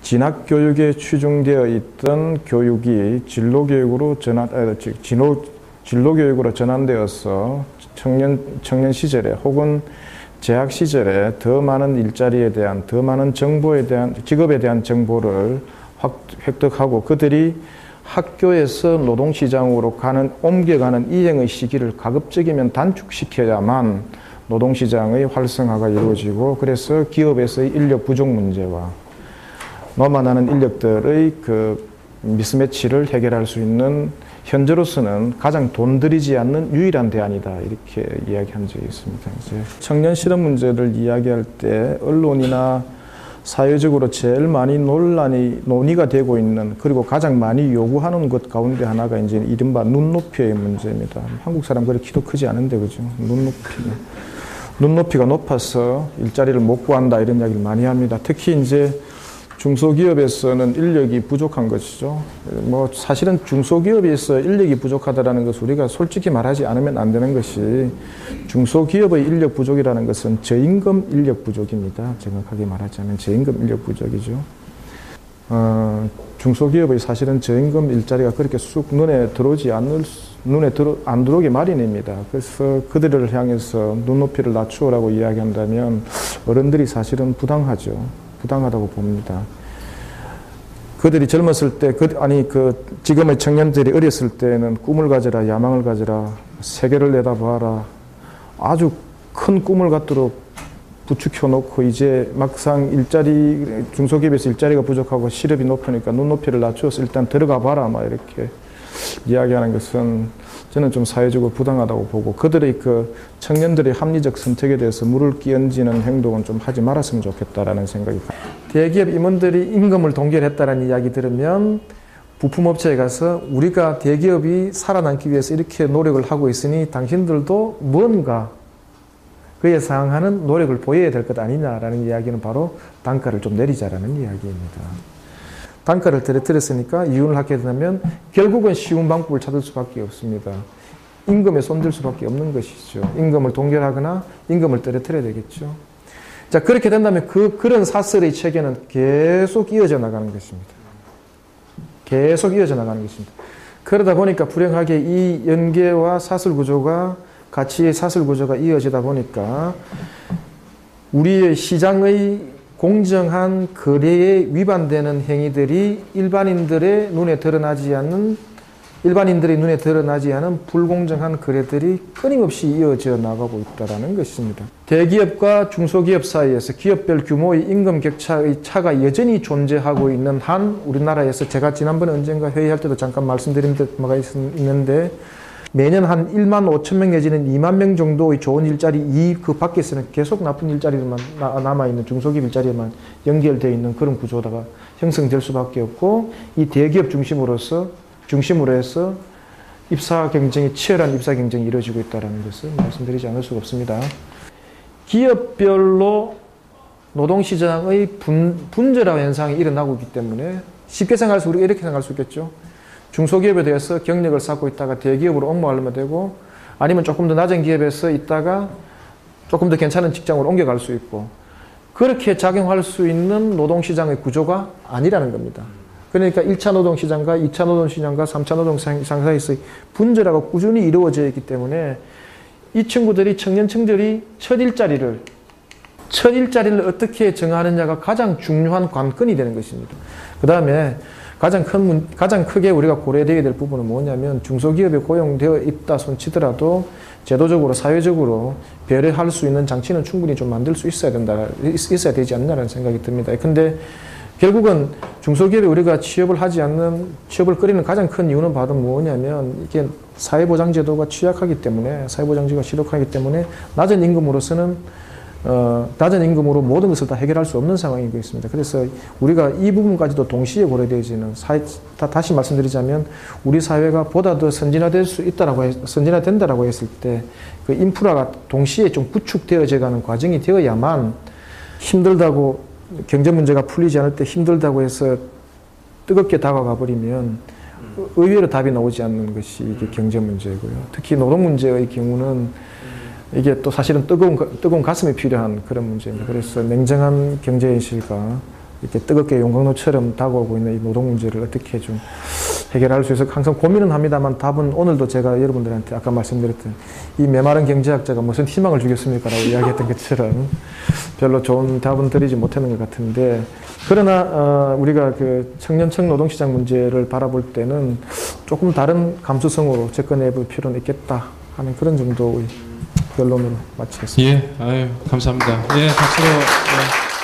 진학교육에 취중되어 있던 교육이 진로교육으로 진로교육으로 전환되어서 청년 시절에 혹은 재학 시절에 더 많은 일자리에 대한, 더 많은 정보에 대한, 직업에 대한 정보를 획득하고 그들이 학교에서 노동시장으로 옮겨가는 이행의 시기를 가급적이면 단축시켜야만 노동시장의 활성화가 이루어지고, 그래서 기업에서의 인력 부족 문제와 노만하는 인력들의 그 미스매치를 해결할 수 있는 현재로서는 가장 돈 들이지 않는 유일한 대안이다, 이렇게 이야기한 적이 있습니다. 이제 청년 실업 문제를 이야기할 때 언론이나 사회적으로 제일 많이 논의가 되고 있는, 그리고 가장 많이 요구하는 것 가운데 하나가 이제 이른바 눈높이의 문제입니다. 한국 사람 그렇게 키도 크지 않은데, 그죠? 눈높이가 높아서 일자리를 못 구한다, 이런 이야기를 많이 합니다. 특히 이제 중소기업에서는 인력이 부족한 것이죠. 뭐 사실은 중소기업에서 인력이 부족하다는 것을 우리가 솔직히 말하지 않으면 안 되는 것이, 중소기업의 인력 부족이라는 것은 저임금 인력 부족입니다. 정확하게 말하자면 저임금 인력 부족이죠. 중소기업의 사실은 저임금 일자리가 그렇게 쑥 눈에 안 들어오게 마련입니다. 그래서 그들을 향해서 눈높이를 낮추라고 이야기한다면 어른들이 사실은 부당하다고 봅니다. 그들이 젊었을 때, 지금의 청년들이 어렸을 때는 꿈을 가져라, 야망을 가져라, 세계를 내다봐라, 아주 큰 꿈을 갖도록 부추겨놓고, 이제 막상 중소기업에서 일자리가 부족하고 실업이 높으니까 눈높이를 낮추어서 일단 들어가 봐라, 막 이렇게 이야기하는 것은 저는 좀 사회적으로 부당하다고 보고, 그들의 청년들의 합리적 선택에 대해서 물을 끼얹는 행동은 좀 하지 말았으면 좋겠다라는 생각이 듭니다. 대기업 임원들이 임금을 동결했다는 이야기 들으면 부품업체에 가서 우리가 대기업이 살아남기 위해서 이렇게 노력을 하고 있으니 당신들도 뭔가 그에 상응하는 노력을 보여야 될 것 아니냐라는 이야기는 바로 단가를 좀 내리자라는 이야기입니다. 단가를 떨어뜨렸으니까 이윤을 하게 되면 결국은 쉬운 방법을 찾을 수밖에 없습니다. 임금에 손댈 수밖에 없는 것이죠. 임금을 동결하거나 임금을 떨어뜨려야 되겠죠. 자, 그렇게 된다면 그런 사설의 체계는 계속 이어져 나가는 것입니다. 계속 이어져 나가는 것입니다. 그러다 보니까 불행하게 이 연계와 사설 구조가, 가치의 사설 구조가 이어지다 보니까 우리의 시장의 공정한 거래에 위반되는 행위들이 일반인들의 눈에 드러나지 않는 불공정한 거래들이 끊임없이 이어져 나가고 있다는 것입니다. 대기업과 중소기업 사이에서 기업별 규모의 임금 격차의 차가 여전히 존재하고 있는 한, 우리나라에서 제가 지난번에 언젠가 회의할 때도 잠깐 말씀드린 데가 있는데, 매년 한 1만 5천 명 내지는 2만 명 정도의 좋은 일자리, 그 밖에서는 계속 나쁜 일자리만 남아있는 중소기업 일자리에만 연결되어 있는 그런 구조가 형성될 수밖에 없고, 이 대기업 중심으로 해서 치열한 입사 경쟁이 이루어지고 있다는 것을 말씀드리지 않을 수가 없습니다. 기업별로 노동시장의 분절화 현상이 일어나고 있기 때문에 쉽게 생각해서 우리가 이렇게 생각할 수 있겠죠. 중소기업에 대해서 경력을 쌓고 있다가 대기업으로 옮겨가려면 되고, 아니면 조금 더 낮은 기업에서 있다가 조금 더 괜찮은 직장으로 옮겨갈 수 있고, 그렇게 작용할 수 있는 노동시장의 구조가 아니라는 겁니다. 그러니까 1차 노동시장과 2차 노동시장과 3차 노동시장 사이에서 분절화가 꾸준히 이루어져 있기 때문에 이 청년층들이 첫 일자리를 어떻게 정하느냐가 가장 중요한 관건이 되는 것입니다. 그 다음에 가장 크게 우리가 고려되어야 될 부분은 뭐냐면, 중소기업에 고용되어 있다 손치더라도 제도적으로, 사회적으로 배려할 수 있는 장치는 충분히 좀 만들 수 있어야 되지 않나라는 생각이 듭니다. 근데 결국은 중소기업에 우리가 취업을 꺼리는 가장 큰 이유는 바로 뭐냐면, 이게 사회보장제도가 취약하기 때문에, 사회보장제도가 취약하기 때문에 낮은 임금으로 모든 것을 다 해결할 수 없는 상황인 것 있습니다. 그래서 우리가 이 부분까지도 동시에 고려되어지는, 다시 말씀드리자면 우리 사회가 보다 더 선진화된다라고 했을 때 그 인프라가 동시에 좀 구축되어져 가는 과정이 되어야만, 힘들다고, 경제 문제가 풀리지 않을 때 힘들다고 해서 뜨겁게 다가가 버리면 의외로 답이 나오지 않는 것이 이게 경제 문제고요. 특히 노동 문제의 경우는 이게 또 사실은 뜨거운 가슴이 필요한 그런 문제입니다. 그래서 냉정한 경제현실과 이렇게 뜨겁게 용광로처럼 다가오고 있는 이 노동 문제를 어떻게 좀 해결할 수 있을까 항상 고민은 합니다만 답은 오늘도 제가 여러분들한테 아까 말씀드렸던 이 메마른 경제학자가 무슨 희망을 주겠습니까? 라고 이야기했던 것처럼 별로 좋은 답은 드리지 못하는 것 같은데 그러나 우리가 그 청년층 노동시장 문제를 바라볼 때는 조금 다른 감수성으로 접근해 볼 필요는 있겠다 하는 그런 정도의 결론으로 마치겠습니다. 예, 아유, 감사합니다. 예, 박수로. 예.